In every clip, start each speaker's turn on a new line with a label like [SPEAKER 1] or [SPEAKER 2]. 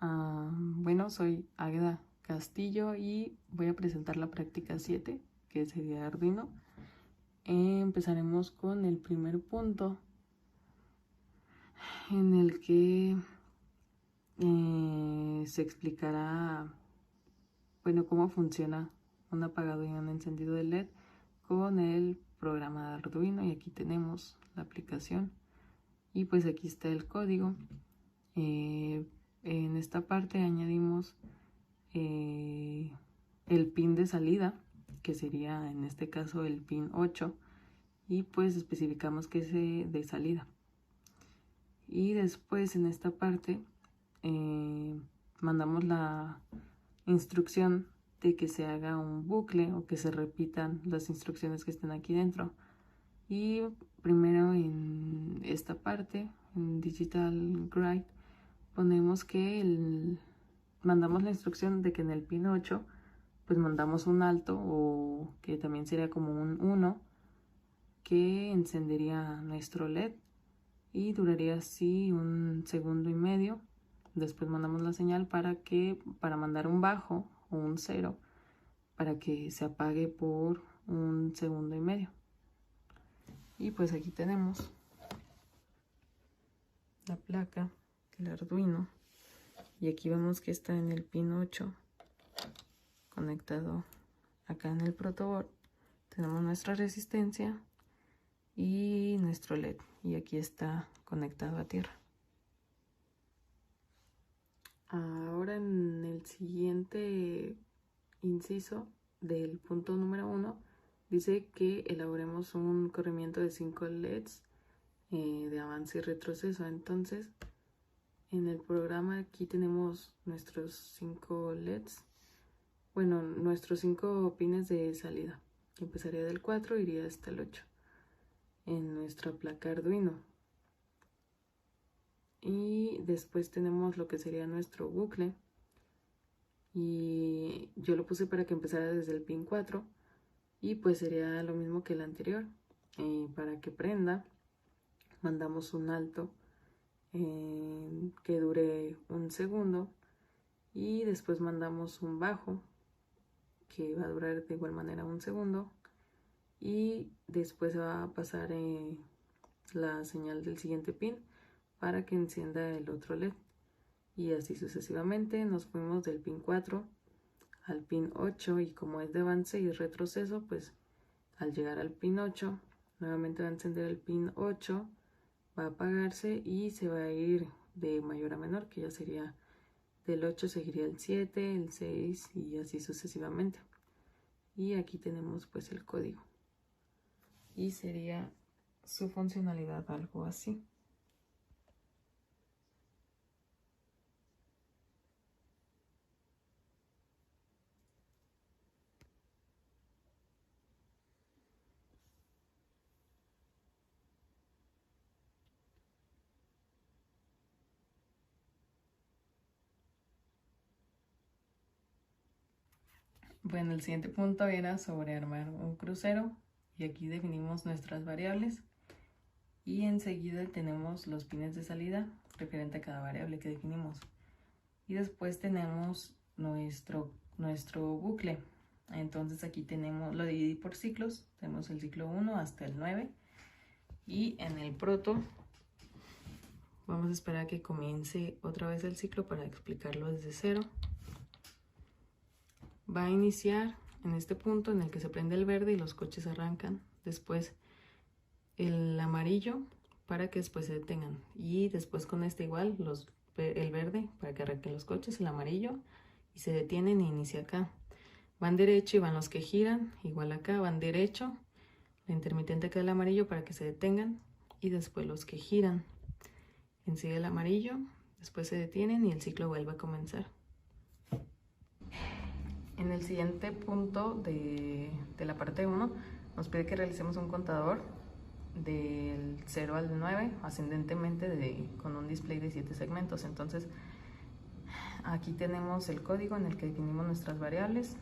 [SPEAKER 1] Bueno, soy Águeda Castillo y voy a presentar la práctica 7, que sería Arduino. Empezaremos con el primer punto, en el que se explicará, bueno, cómo funciona un apagado y un encendido de LED con el programa de Arduino. Y aquí tenemos la aplicación y pues aquí está el código. En esta parte añadimos el pin de salida, que sería en este caso el pin 8, y pues especificamos que es de salida. Y después en esta parte mandamos la instrucción de que se haga un bucle o que se repitan las instrucciones que estén aquí dentro. Y primero en esta parte, en Digital Guide, ponemos que mandamos la instrucción de que en el pin 8 pues mandamos un alto, o que también sería como un 1, que encendería nuestro LED y duraría así 1,5 segundos. Después mandamos la señal para mandar un bajo o un 0 para que se apague por 1,5 segundos. Y pues aquí tenemos la placa, el Arduino, y aquí vemos que está en el pin 8 conectado acá en el protoboard. Tenemos nuestra resistencia y nuestro LED, y aquí está conectado a tierra. Ahora en el siguiente inciso del punto número 1 dice que elaboremos un corrimiento de 5 LEDs de avance y retroceso. Entonces en el programa aquí tenemos nuestros 5 LEDs, bueno, nuestros 5 pines de salida. Empezaría del 4 e iría hasta el 8 en nuestra placa Arduino. Y después tenemos lo que sería nuestro bucle, y yo lo puse para que empezara desde el pin 4, y pues sería lo mismo que el anterior. Para que prenda mandamos un alto que dure 1 segundo, y después mandamos un bajo que va a durar de igual manera 1 segundo, y después va a pasar la señal del siguiente pin para que encienda el otro LED, y así sucesivamente. Nos fuimos del pin 4 al pin 8, y como es de avance y retroceso, pues al llegar al pin 8 nuevamente va a encender el pin 8, va a apagarse y se va a ir de mayor a menor, que ya sería del 8 seguiría el 7, el 6 y así sucesivamente. Y aquí tenemos pues el código, y sería su funcionalidad algo así. Bueno, el siguiente punto era sobre armar un crucero, y aquí definimos nuestras variables, y enseguida tenemos los pines de salida referente a cada variable que definimos. Y después tenemos nuestro bucle. Entonces aquí tenemos, lo dividí por ciclos, tenemos el ciclo 1 hasta el 9, y en el proto vamos a esperar a que comience otra vez el ciclo para explicarlo desde cero. Va a iniciar en este punto en el que se prende el verde y los coches arrancan. Después el amarillo para que después se detengan, y después con este igual el verde para que arranquen los coches, el amarillo, y se detienen y inicia acá. Van derecho y van los que giran, igual acá van derecho, la intermitente queda el amarillo para que se detengan, y después los que giran. Ensigue el amarillo, después se detienen y el ciclo vuelve a comenzar. En el siguiente punto de la parte 1 nos pide que realicemos un contador del 0 al 9 ascendentemente con un display de 7 segmentos. Entonces aquí tenemos el código en el que definimos nuestras variables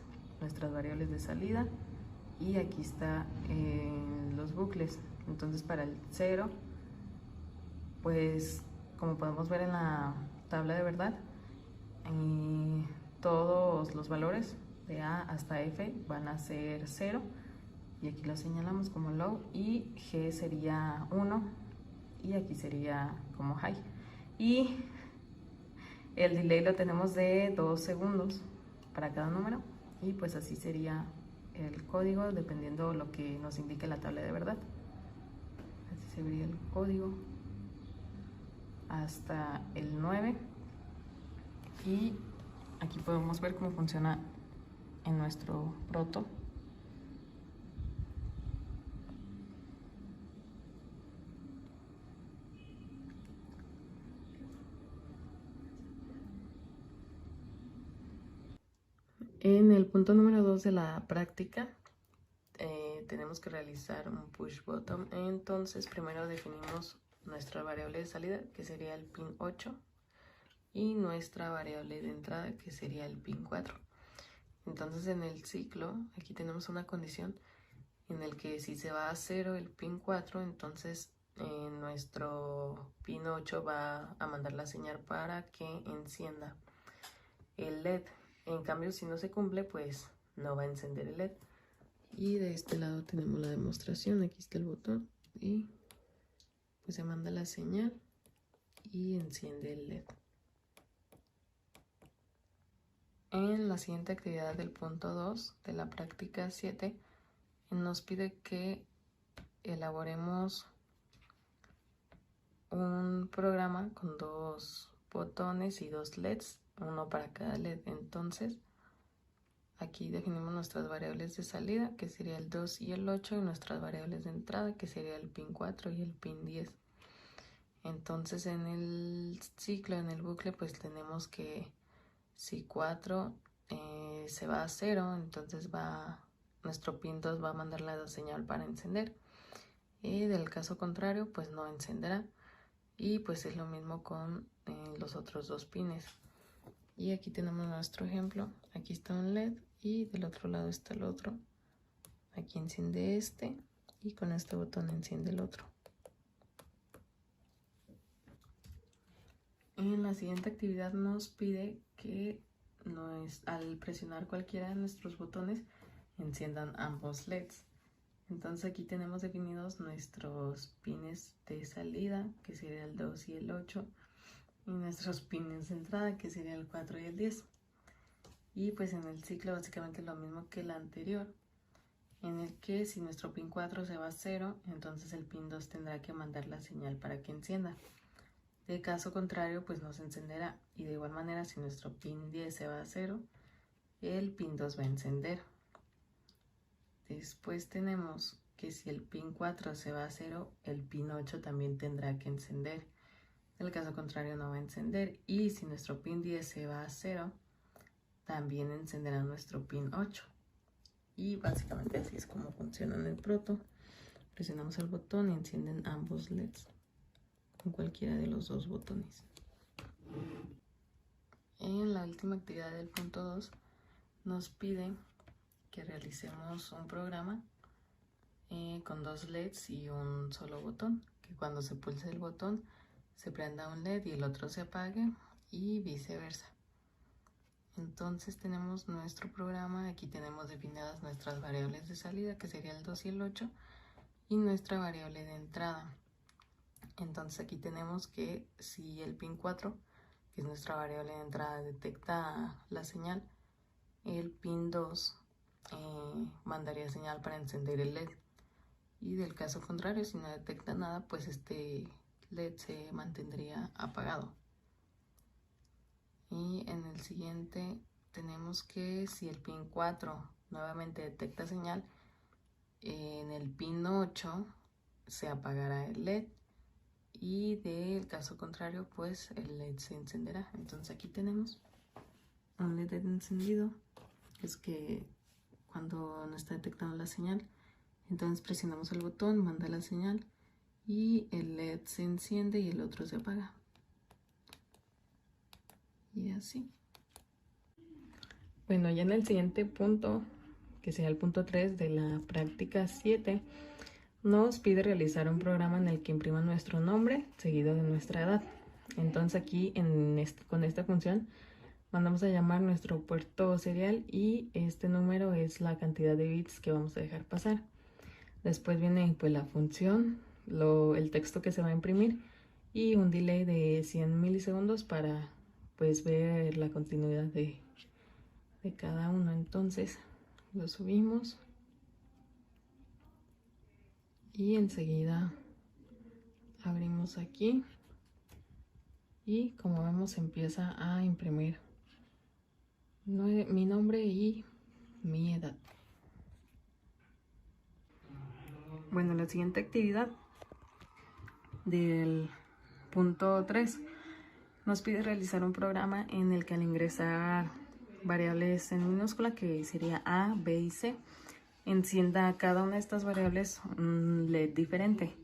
[SPEAKER 1] de salida, y aquí está los bucles. Entonces para el 0, pues como podemos ver en la tabla de verdad, todos los valores de A hasta F van a ser 0 y aquí lo señalamos como low, y G sería 1 y aquí sería como high. Y el delay lo tenemos de 2 segundos para cada número, y pues así sería el código dependiendo lo que nos indique la tabla de verdad. Así se vería el código hasta el 9, y aquí podemos ver cómo funciona en nuestro proto. En el punto número 2 de la práctica tenemos que realizar un push bottom. Entonces primero definimos nuestra variable de salida, que sería el pin 8, y nuestra variable de entrada, que sería el pin 4. Entonces en el ciclo aquí tenemos una condición en el que si se va a 0 el pin 4, entonces nuestro pin 8 va a mandar la señal para que encienda el LED. En cambio, si no se cumple, pues no va a encender el LED. Y de este lado tenemos la demostración. Aquí está el botón y pues se manda la señal y enciende el LED. En la siguiente actividad del punto 2 de la práctica 7 nos pide que elaboremos un programa con 2 botones y 2 LEDs, uno para cada LED. Entonces aquí definimos nuestras variables de salida, que sería el 2 y el 8, y nuestras variables de entrada, que sería el pin 4 y el pin 10. Entonces en el ciclo, en el bucle, pues tenemos que si 4 se va a 0, entonces nuestro pin 2 va a mandar la señal para encender, y del caso contrario pues no encenderá. Y pues es lo mismo con los otros 2 pines. Y aquí tenemos nuestro ejemplo. Aquí está un LED y del otro lado está el otro. Aquí enciende este y con este botón enciende el otro. En la siguiente actividad nos pide que al presionar cualquiera de nuestros botones enciendan ambos LEDs. Entonces aquí tenemos definidos nuestros pines de salida, que sería el 2 y el 8, y nuestros pines de entrada, que sería el 4 y el 10. Y pues en el ciclo básicamente lo mismo que el anterior, en el que si nuestro pin 4 se va a 0, entonces el pin 2 tendrá que mandar la señal para que encienda. De caso contrario, pues no se encenderá. Y de igual manera, si nuestro pin 10 se va a 0, el pin 2 va a encender. Después tenemos que si el pin 4 se va a 0, el pin 8 también tendrá que encender. En el caso contrario no va a encender. Y si nuestro pin 10 se va a 0, también encenderá nuestro pin 8. Y básicamente así es como funciona en el proto. Presionamos el botón y encienden ambos LEDs con cualquiera de los 2 botones. En la última actividad del punto 2 nos pide que realicemos un programa con 2 LEDs y un solo botón, que cuando se pulse el botón se prenda un LED y el otro se apague, y viceversa. Entonces tenemos nuestro programa. Aquí tenemos definidas nuestras variables de salida, que sería el 2 y el 8, y nuestra variable de entrada. Entonces aquí tenemos que si el pin 4, que es nuestra variable de entrada, detecta la señal, el pin 2 mandaría señal para encender el LED. Y del caso contrario, si no detecta nada, pues este LED se mantendría apagado. Y en el siguiente tenemos que si el pin 4 nuevamente detecta señal, en el pin 8 se apagará el LED, y del caso contrario pues el LED se encenderá. Entonces aquí tenemos un LED encendido, es que cuando no está detectando la señal, entonces presionamos el botón, manda la señal y el LED se enciende y el otro se apaga. Y así. Bueno, ya en el siguiente punto, que será el punto 3 de la práctica 7, nos pide realizar un programa en el que imprima nuestro nombre seguido de nuestra edad. Entonces aquí con esta función mandamos a llamar nuestro puerto serial y este número es la cantidad de bits que vamos a dejar pasar. Después viene pues la función, el texto que se va a imprimir y un delay de 100 milisegundos para pues ver la continuidad de cada uno. Entonces lo subimos y enseguida abrimos aquí y como vemos empieza a imprimir mi nombre y mi edad. Bueno, la siguiente actividad del punto 3 nos pide realizar un programa en el que al ingresar variables en minúscula, que sería A, B y C, encienda cada una de estas variables un LED diferente.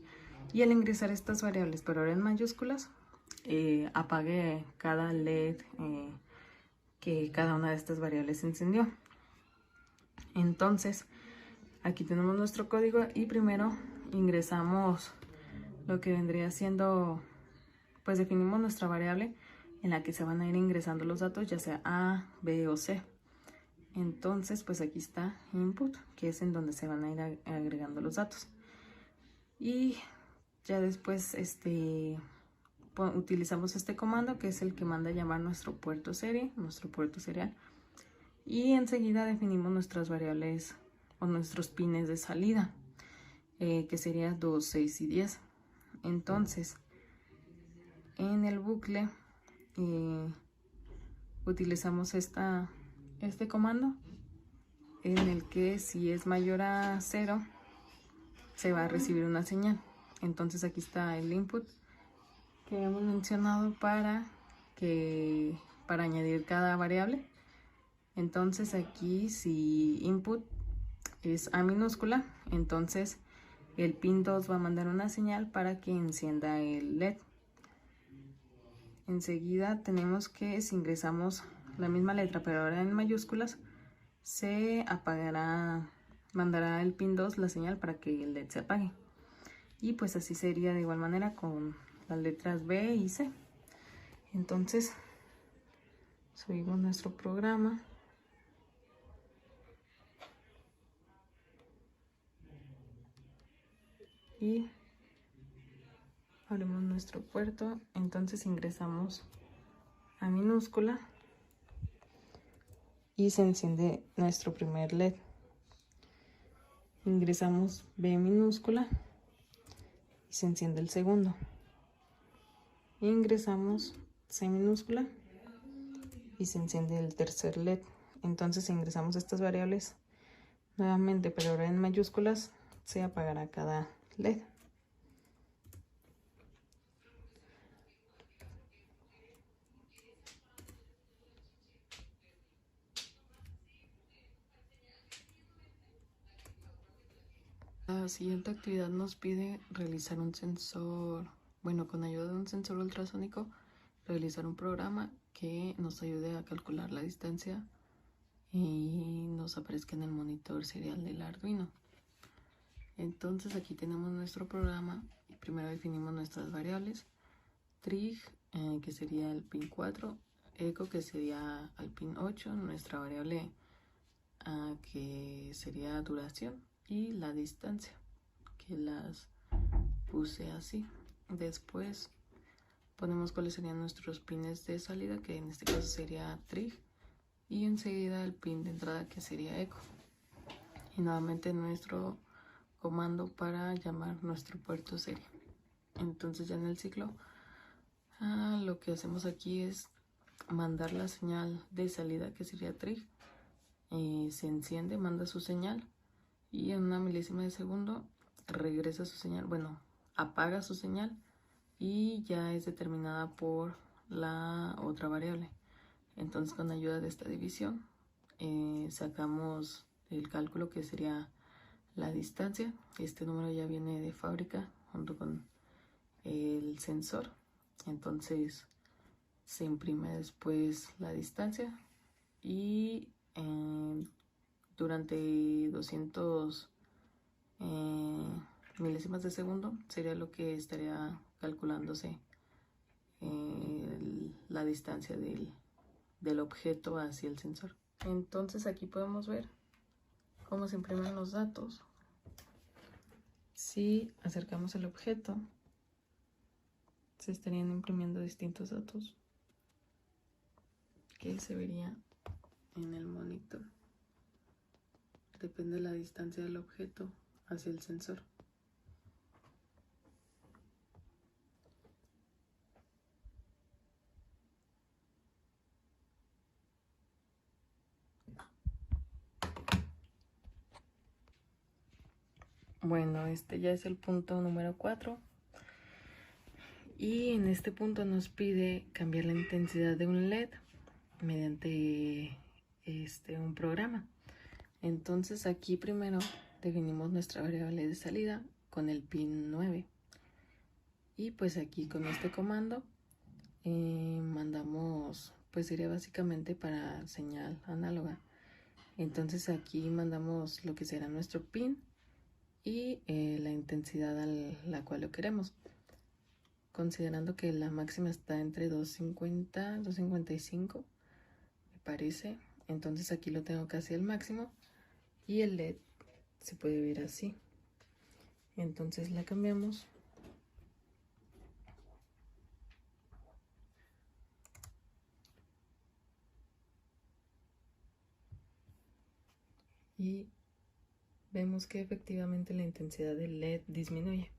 [SPEAKER 1] Y al ingresar estas variables, pero ahora en mayúsculas, apague cada LED que cada una de estas variables encendió. Entonces, aquí tenemos nuestro código y primero ingresamos lo que vendría siendo, pues definimos nuestra variable en la que se van a ir ingresando los datos, ya sea A, B o C. Entonces, pues aquí está input, que es en donde se van a ir agregando los datos. Y ya después utilizamos este comando, que es el que manda a llamar nuestro puerto serie, nuestro puerto serial. Y enseguida definimos nuestras variables o nuestros pines de salida, que serían 2, 6 y 10. Entonces, en el bucle utilizamos este comando en el que si es mayor a 0 se va a recibir una señal. Entonces aquí está el input que hemos mencionado para añadir cada variable. Entonces aquí si input es A minúscula, entonces el pin 2 va a mandar una señal para que encienda el LED. Enseguida tenemos que si ingresamos la misma letra pero ahora en mayúsculas, se apagará, mandará el pin 2 la señal para que el LED se apague. Y pues así sería de igual manera con las letras B y C. Entonces subimos nuestro programa. Y abrimos nuestro puerto, entonces ingresamos A minúscula y se enciende nuestro primer LED. Ingresamos B minúscula y se enciende el segundo. Ingresamos C minúscula y se enciende el tercer LED. Entonces ingresamos estas variables nuevamente, pero ahora en mayúsculas, se apagará cada LED. La siguiente actividad nos pide realizar un sensor, bueno, con ayuda de un sensor ultrasónico, realizar un programa que nos ayude a calcular la distancia y nos aparezca en el monitor serial del Arduino. Entonces aquí tenemos nuestro programa y primero definimos nuestras variables. Trig, que sería el pin 4, echo, que sería al pin 8, nuestra variable que sería duración, y la distancia, que las puse así. Después ponemos cuáles serían nuestros pines de salida, que en este caso sería trig, y enseguida el pin de entrada, que sería echo. Y nuevamente nuestro comando para llamar nuestro puerto serie. Entonces ya en el ciclo lo que hacemos aquí es mandar la señal de salida, que sería trig, se enciende, manda su señal y en una milésima de segundo regresa su señal, bueno, apaga su señal y ya es determinada por la otra variable. Entonces con ayuda de esta división sacamos el cálculo, que sería la distancia. Este número ya viene de fábrica junto con el sensor, entonces se imprime después la distancia y durante 200 milésimas de segundo sería lo que estaría calculándose la distancia del del objeto hacia el sensor. Entonces aquí podemos ver cómo se imprimen los datos. Si acercamos el objeto, se estarían imprimiendo distintos datos que se vería en el monitor. Depende de la distancia del objeto hacia el sensor. Bueno, este ya es el punto número 4. Y en este punto nos pide cambiar la intensidad de un LED mediante un programa. Entonces aquí primero definimos nuestra variable de salida con el pin 9. Y pues aquí con este comando mandamos, pues sería básicamente para señal análoga. Entonces aquí mandamos lo que será nuestro pin y la intensidad a la cual lo queremos, considerando que la máxima está entre 250 255 me parece. Entonces aquí lo tengo casi al máximo y el LED se puede ver así. Entonces la cambiamos y vemos que efectivamente la intensidad del LED disminuye.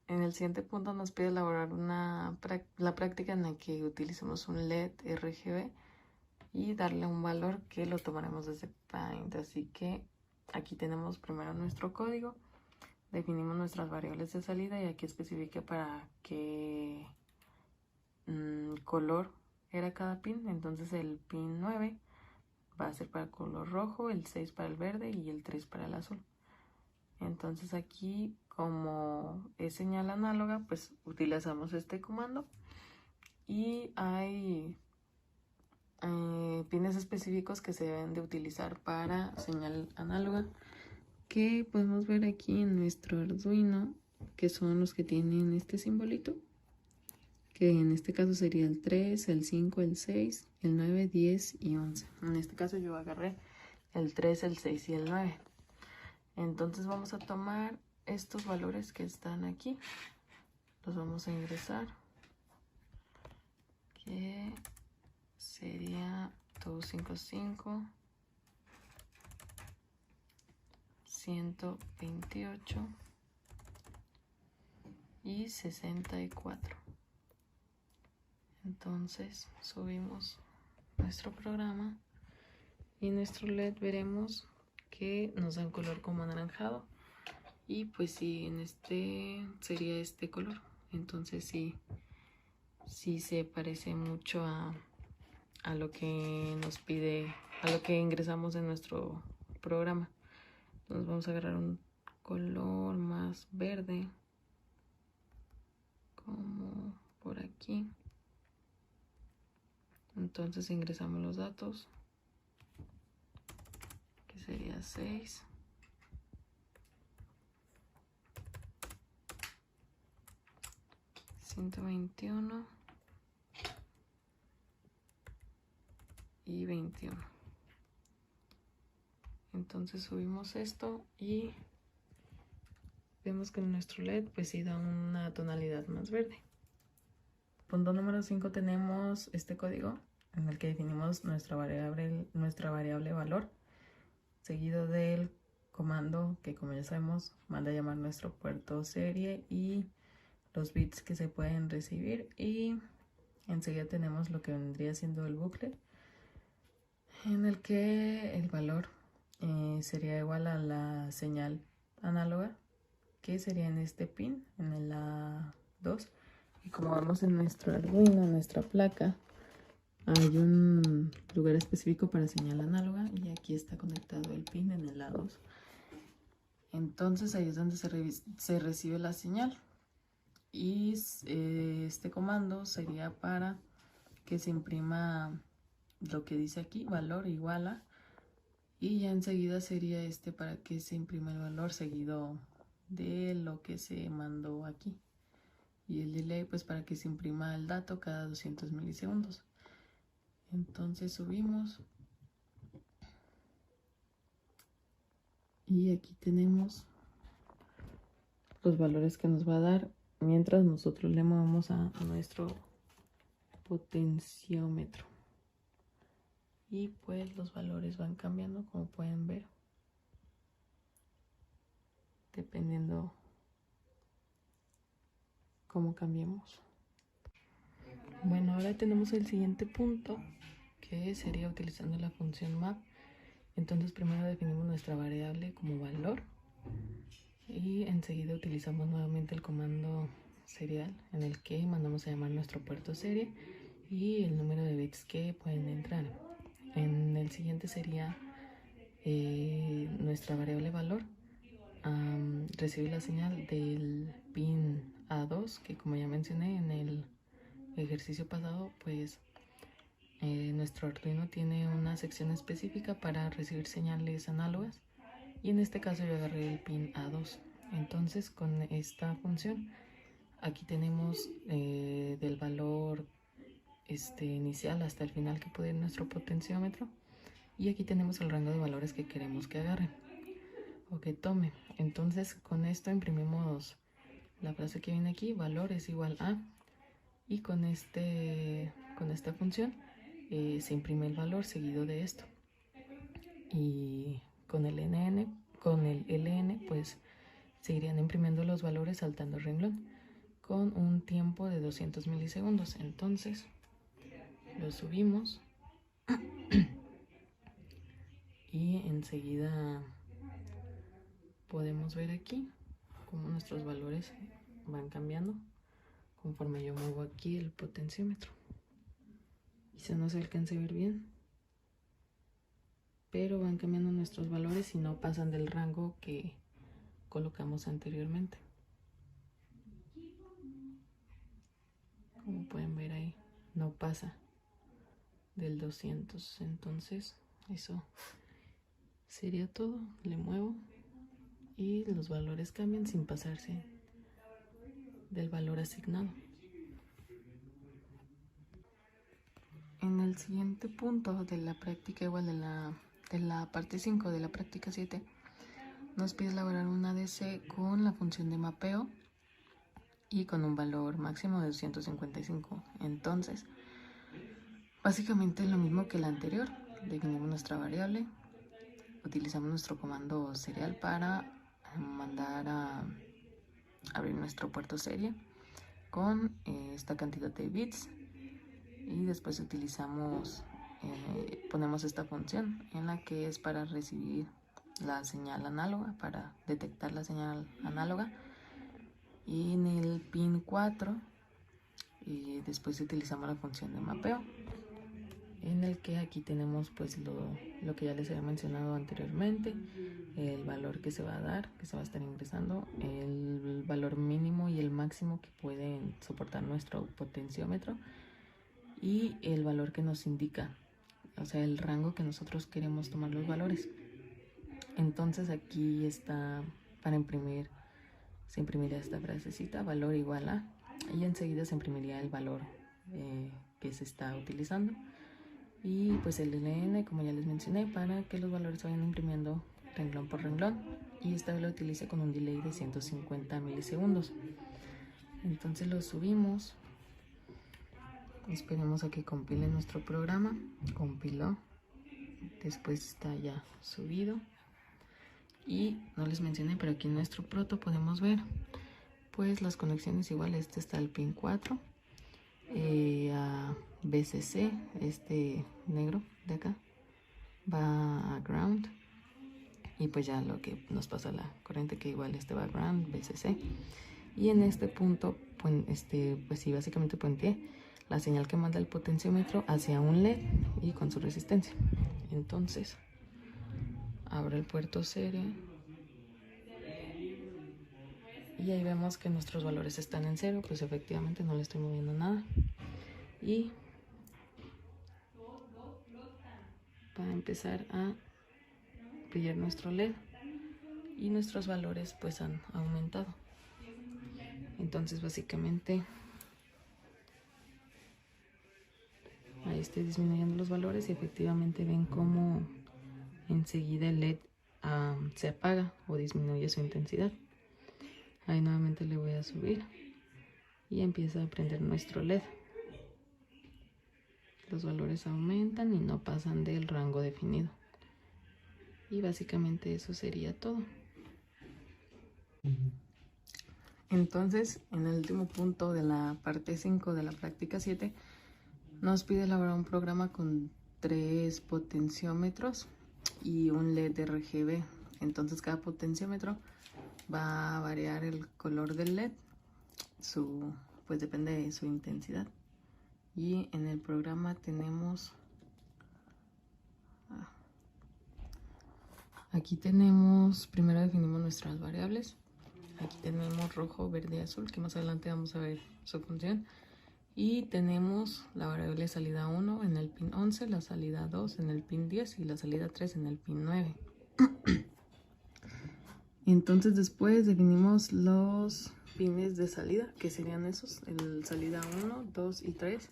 [SPEAKER 1] En el siguiente punto nos pide elaborar la práctica en la que utilicemos un LED RGB y darle un valor que lo tomaremos desde Paint. Así que aquí tenemos primero nuestro código, definimos nuestras variables de salida y aquí especifica para qué color era cada pin. Entonces el pin 9 va a ser para el color rojo, el 6 para el verde y el 3 para el azul. Entonces aquí, como es señal análoga, pues utilizamos este comando y hay pines específicos que se deben de utilizar para señal análoga, que podemos ver aquí en nuestro Arduino, que son los que tienen este simbolito, que en este caso sería el 3, el 5, el 6, el 9, 10 y 11. En este caso yo agarré el 3, el 6 y el 9. Entonces vamos a tomar estos valores que están aquí, los vamos a ingresar, que sería 255, 128 y 64. Entonces subimos nuestro programa y nuestro LED veremos que nos da un color como anaranjado, y pues sí, en este sería este color. Entonces sí se parece mucho a lo que nos pide, a lo que ingresamos en nuestro programa. Entonces vamos a agarrar un color más verde, como por aquí. Entonces ingresamos los datos, que sería 6, 121 y 21. Entonces subimos esto y vemos que nuestro LED pues sí da una tonalidad más verde. Punto número 5, tenemos este código en el que definimos nuestra variable valor, seguido del comando que, como ya sabemos, manda a llamar nuestro puerto serie y los bits que se pueden recibir, y enseguida tenemos lo que vendría siendo el bucle, en el que el valor sería igual a la señal análoga, que sería en este pin, en el A2. Y como vemos en nuestro Arduino, en nuestra placa, hay un lugar específico para señal análoga y aquí está conectado el pin en el A2. Entonces ahí es donde se recibe la señal, y este comando sería para que se imprima lo que dice aquí, valor igual a, y ya enseguida sería para que se imprima el valor seguido de lo que se mandó aquí, y el delay pues para que se imprima el dato cada 200 milisegundos. Entonces subimos y aquí tenemos los valores que nos va a dar mientras nosotros le movemos a nuestro potenciómetro. Y pues los valores van cambiando, como pueden ver, dependiendo cómo cambiemos. Bueno, ahora tenemos el siguiente punto, que sería utilizando la función map. Entonces primero definimos nuestra variable como valor y enseguida utilizamos nuevamente el comando serial, en el que mandamos a llamar nuestro puerto serie y el número de bits que pueden entrar. En el siguiente sería nuestra variable valor recibe la señal del pin A2, que como ya mencioné en el ejercicio pasado, pues nuestro Arduino tiene una sección específica para recibir señales análogas y en este caso yo agarré el pin A2. Entonces con esta función aquí tenemos del valor inicial hasta el final que puede ir nuestro potenciómetro y aquí tenemos el rango de valores que queremos que agarre o que tome. Entonces con esto imprimimos la frase que viene aquí, valor es igual a, y con esta función se imprime el valor seguido de esto. Y con el ln pues se irían imprimiendo los valores saltando renglón con un tiempo de 200 milisegundos. Entonces lo subimos y enseguida podemos ver aquí cómo nuestros valores van cambiando conforme yo muevo aquí el potenciómetro. Quizá no se alcance a ver bien, pero van cambiando nuestros valores y no pasan del rango que colocamos anteriormente. Como pueden ver ahí, no pasa del 200. Entonces eso sería todo. Le muevo y los valores cambian sin pasarse del valor asignado. En el siguiente punto de la práctica, igual de la parte 5 de la práctica 7, nos pide elaborar un ADC con la función de mapeo y con un valor máximo de 255. Entonces, básicamente lo mismo que la anterior. Definimos nuestra variable, utilizamos nuestro comando serial para mandar a abrir nuestro puerto serie con esta cantidad de bits y después utilizamos ponemos esta función en la que es para recibir la señal análoga, para detectar la señal análoga, y en el pin 4 y después utilizamos la función de mapeo, en el que aquí tenemos pues lo que ya les había mencionado anteriormente, el valor que se va a dar, que se va a estar ingresando, el valor mínimo y el máximo que pueden soportar nuestro potenciómetro y el valor que nos indica, o sea, el rango que nosotros queremos tomar los valores. Entonces aquí está para imprimir, se imprimiría esta frasecita, valor igual a, y enseguida se imprimiría el valor que se está utilizando. Y pues el ln, como ya les mencioné, para que los valores se vayan imprimiendo renglón por renglón, y esta vez lo utilicé con un delay de 150 milisegundos. Entonces lo subimos, esperemos a que compile nuestro programa. Compiló, después está ya subido. Y no les mencioné, pero aquí en nuestro proto podemos ver pues las conexiones igual. Este está el pin 4 a BCC, este negro de acá va a ground, y pues ya lo que nos pasa la corriente, que igual este va a ground, BCC, y en este punto pues sí, básicamente puenteé la señal que manda el potenciómetro hacia un LED y con su resistencia. Entonces abro el puerto serie y ahí vemos que nuestros valores están en 0, pues efectivamente no le estoy moviendo nada. Y va a empezar a brillar nuestro LED y nuestros valores pues han aumentado. Entonces básicamente ahí estoy disminuyendo los valores y efectivamente ven cómo enseguida el LED se apaga o disminuye su intensidad. Ahí nuevamente le voy a subir y empieza a prender nuestro LED. Los valores aumentan y no pasan del rango definido. Y básicamente eso sería todo. Entonces, en el último punto de la parte 5 de la práctica 7, nos pide elaborar un programa con 3 potenciómetros y un LED RGB. Entonces, cada potenciómetro va a variar el color del LED, pues depende de su intensidad. Y en el programa tenemos, aquí tenemos, primero definimos nuestras variables. Aquí tenemos rojo, verde y azul, que más adelante vamos a ver su función. Y tenemos la variable salida 1 en el pin 11, la salida 2 en el pin 10 y la salida 3 en el pin 9. Entonces después definimos los pines de salida, que serían esos, el salida 1, 2 y 3.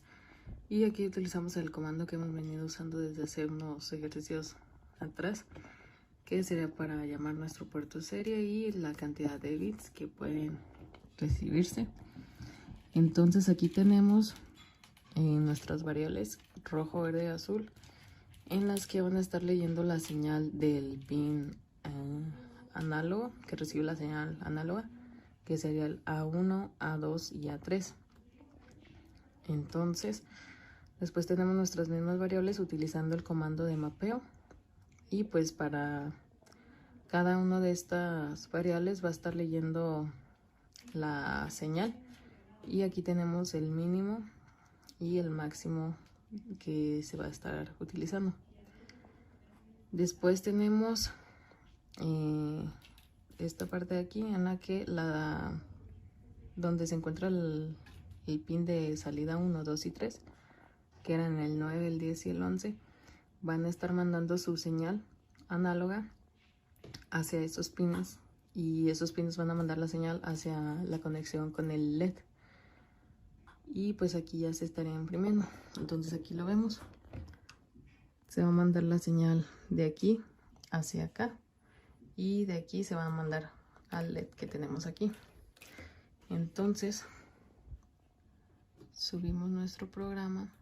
[SPEAKER 1] Y aquí utilizamos el comando que hemos venido usando desde hace unos ejercicios atrás, que sería para llamar nuestro puerto serie y la cantidad de bits que pueden recibirse. Entonces aquí tenemos nuestras variables rojo, verde y azul, en las que van a estar leyendo la señal del pin análogo, que recibe la señal análoga, que sería el A1, A2 y A3. Entonces después tenemos nuestras mismas variables utilizando el comando de mapeo. Y pues para cada una de estas variables va a estar leyendo la señal. Y aquí tenemos el mínimo y el máximo que se va a estar utilizando. Después tenemos esta parte de aquí en la que donde se encuentra el pin de salida 1, 2 y 3, que eran el 9, el 10 y el 11, van a estar mandando su señal análoga hacia esos pines y esos pines van a mandar la señal hacia la conexión con el LED. Y pues aquí ya se estaría imprimiendo. Entonces aquí lo vemos. Se va a mandar la señal de aquí hacia acá y de aquí se va a mandar al LED que tenemos aquí. Entonces subimos nuestro programa.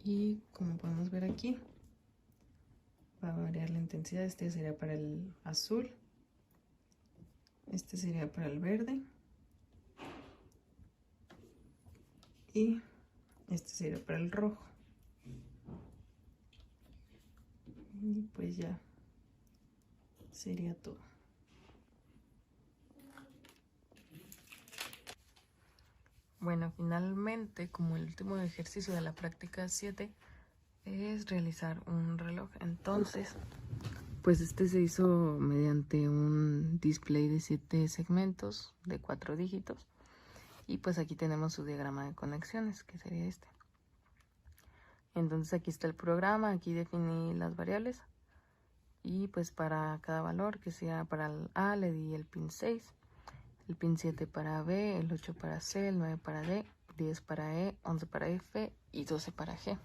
[SPEAKER 1] Y como podemos ver aquí, va a variar la intensidad. Este sería para el azul, este sería para el verde y este sería para el rojo. Y pues ya sería todo. Bueno, finalmente, como el último ejercicio de la práctica 7 es realizar un reloj. Entonces, pues este se hizo mediante un display de 7 segmentos de 4 dígitos. Y pues aquí tenemos su diagrama de conexiones, que sería este. Entonces aquí está el programa, aquí definí las variables. Y pues para cada valor, que sea para el A, le di el pin 6. El pin 7 para B, el 8 para C, el 9 para D, 10 para E, 11 para F y 12 para G.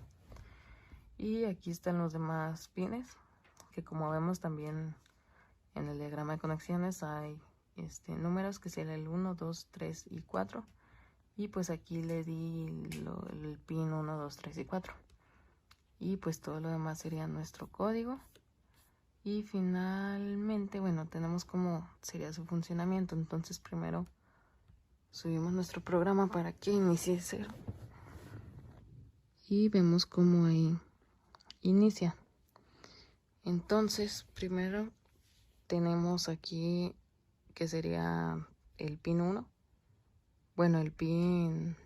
[SPEAKER 1] Y aquí están los demás pines, que como vemos también en el diagrama de conexiones hay números, que serían el 1, 2, 3 y 4. Y pues aquí le di el pin 1, 2, 3 y 4. Y pues todo lo demás sería nuestro código. Y finalmente, bueno, tenemos cómo sería su funcionamiento. Entonces primero subimos nuestro programa para que inicie cero. Y vemos cómo ahí inicia. Entonces primero tenemos aquí que sería el pin 1. Bueno, el pin...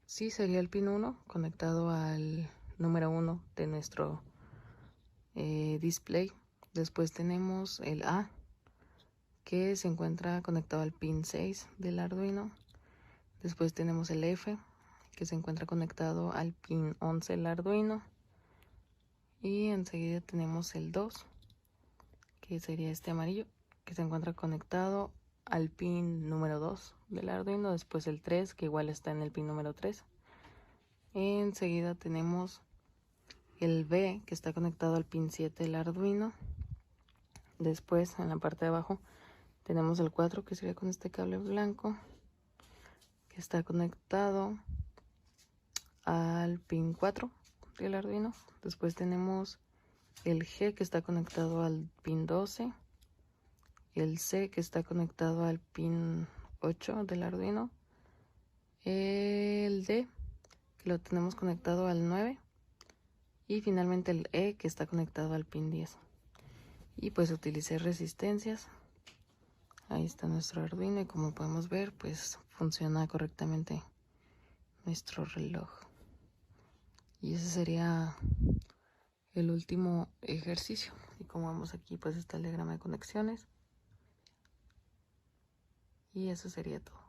[SPEAKER 1] Sí, sería el pin 1 conectado al número 1 de nuestro display. Después tenemos el A, que se encuentra conectado al pin 6 del Arduino. Después tenemos el F, que se encuentra conectado al pin 11 del Arduino. Y enseguida tenemos el 2, que sería este amarillo, que se encuentra conectado al pin número 2 del Arduino, después el 3 que igual está en el pin número 3. Enseguida tenemos el B que está conectado al pin 7 del Arduino. Después en la parte de abajo tenemos el 4 que sería con este cable blanco que está conectado al pin 4 del Arduino. Después tenemos el G que está conectado al pin 12, el C que está conectado al pin 8 del Arduino, el D que lo tenemos conectado al 9 y finalmente el E que está conectado al pin 10. Y pues utilicé resistencias. Ahí está nuestro Arduino y como podemos ver pues funciona correctamente nuestro reloj. Y ese sería el último ejercicio. Y como vemos aquí pues está el diagrama de conexiones. Y eso sería todo.